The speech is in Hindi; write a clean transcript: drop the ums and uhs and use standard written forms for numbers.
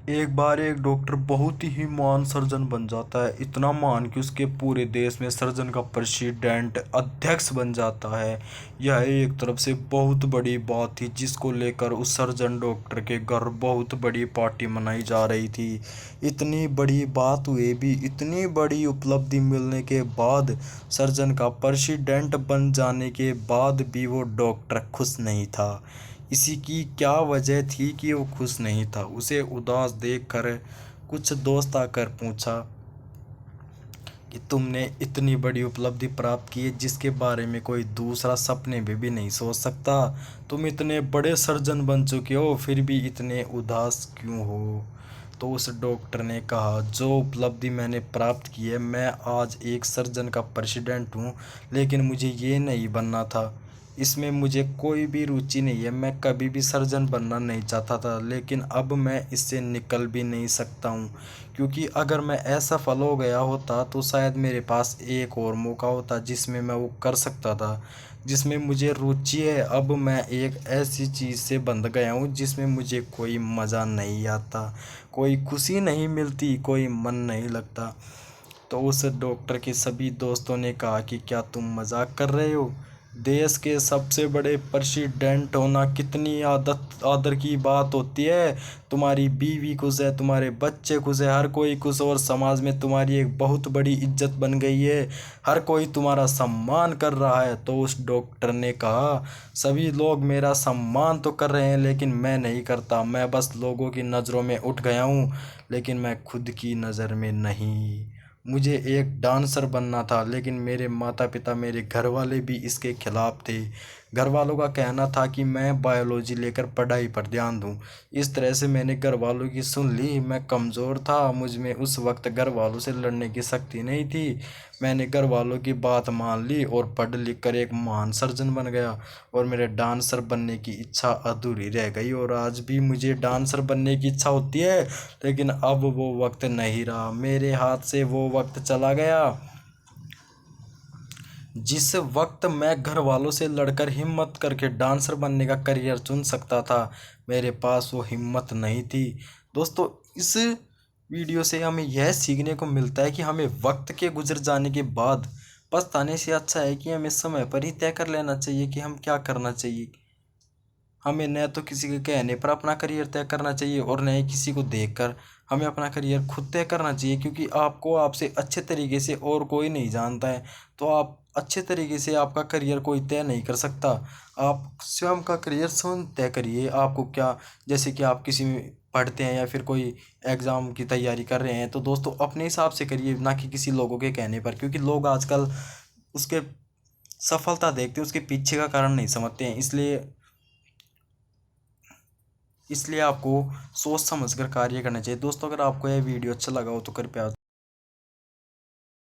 एक बार एक डॉक्टर बहुत ही महान सर्जन बन जाता है, इतना महान कि उसके पूरे देश में सर्जन का प्रेसिडेंट अध्यक्ष बन जाता है। यह एक तरफ से बहुत बड़ी बात थी जिसको लेकर उस सर्जन डॉक्टर के घर बहुत बड़ी पार्टी मनाई जा रही थी। इतनी बड़ी बात हुए भी, इतनी बड़ी उपलब्धि मिलने के बाद, सर्जन का प्रेसिडेंट बन जाने के बाद भी वो डॉक्टर खुश नहीं था। इसी की क्या वजह थी कि वो खुश नहीं था? उसे उदास देखकर कुछ दोस्त आकर पूछा कि तुमने इतनी बड़ी उपलब्धि प्राप्त की है जिसके बारे में कोई दूसरा सपने में भी नहीं सोच सकता। तुम इतने बड़े सर्जन बन चुके हो, फिर भी इतने उदास क्यों हो? तो उस डॉक्टर ने कहा, जो उपलब्धि मैंने प्राप्त की है, मैं आज एक सर्जन का प्रेसिडेंट हूँ, लेकिन मुझे ये नहीं बनना था। इसमें मुझे कोई भी रुचि नहीं है। मैं कभी भी सर्जन बनना नहीं चाहता था, लेकिन अब मैं इससे निकल भी नहीं सकता हूँ, क्योंकि अगर मैं असफल हो गया होता तो शायद मेरे पास एक और मौका होता जिसमें मैं वो कर सकता था, जिसमें मुझे रुचि है। अब मैं एक ऐसी चीज़ से बंध गया हूँ जिसमें मुझे कोई मज़ा नहीं आता, कोई खुशी नहीं मिलती, कोई मन नहीं लगता। तो उस डॉक्टर के सभी दोस्तों ने कहा कि क्या तुम मजाक कर रहे हो? देश के सबसे बड़े प्रेसिडेंट होना कितनी आदत आदर की बात होती है। तुम्हारी बीवी खुश है, तुम्हारे बच्चे खुश है, हर कोई खुश, और समाज में तुम्हारी एक बहुत बड़ी इज्जत बन गई है। हर कोई तुम्हारा सम्मान कर रहा है। तो उस डॉक्टर ने कहा, सभी लोग मेरा सम्मान तो कर रहे हैं, लेकिन मैं नहीं करता। मैं बस लोगों की नज़रों में उठ गया हूँ, लेकिन मैं खुद की नज़र में नहीं। मुझे एक डांसर बनना था, लेकिन मेरे माता पिता, मेरे घर वाले भी इसके खिलाफ थे। घर वालों का कहना था कि मैं बायोलॉजी लेकर पढ़ाई पर ध्यान दूं। इस तरह से मैंने घर वालों की सुन ली। मैं कमज़ोर था, मुझ में उस वक्त घर वालों से लड़ने की शक्ति नहीं थी। मैंने घर वालों की बात मान ली और पढ़ लिख कर एक महान सर्जन बन गया, और मेरे डांसर बनने की इच्छा अधूरी रह गई। और आज भी मुझे डांसर बनने की इच्छा होती है, लेकिन अब वो वक्त नहीं रहा, मेरे हाथ से वो वक्त चला गया जिस वक्त मैं घर वालों से लड़कर हिम्मत करके डांसर बनने का करियर चुन सकता था। मेरे पास वो हिम्मत नहीं थी। दोस्तों, इस वीडियो से हमें यह सीखने को मिलता है कि हमें वक्त के गुजर जाने के बाद पछताने से अच्छा है कि हमें समय पर ही तय कर लेना चाहिए कि हम क्या करना चाहिए। हमें न तो किसी के कहने पर अपना करियर तय करना चाहिए, और न ही किसी को देखकर। हमें अपना करियर खुद तय करना चाहिए, क्योंकि आपको आपसे अच्छे तरीके से और कोई नहीं जानता है। तो आप अच्छे तरीके से आपका करियर कोई तय नहीं कर सकता। आप स्वयं का करियर स्वयं तय करिए। आपको क्या, जैसे कि आप किसी में पढ़ते हैं या फिर कोई एग्ज़ाम की तैयारी कर रहे हैं, तो दोस्तों अपने हिसाब से करिए, ना कि किसी लोगों के कहने पर। क्योंकि लोग आजकल उसके सफलता देखते हैं, उसके पीछे का कारण नहीं समझते हैं। इसलिए आपको सोच समझ कर कार्य करना चाहिए। दोस्तों, अगर आपको यह वीडियो अच्छा लगा हो तो कृपया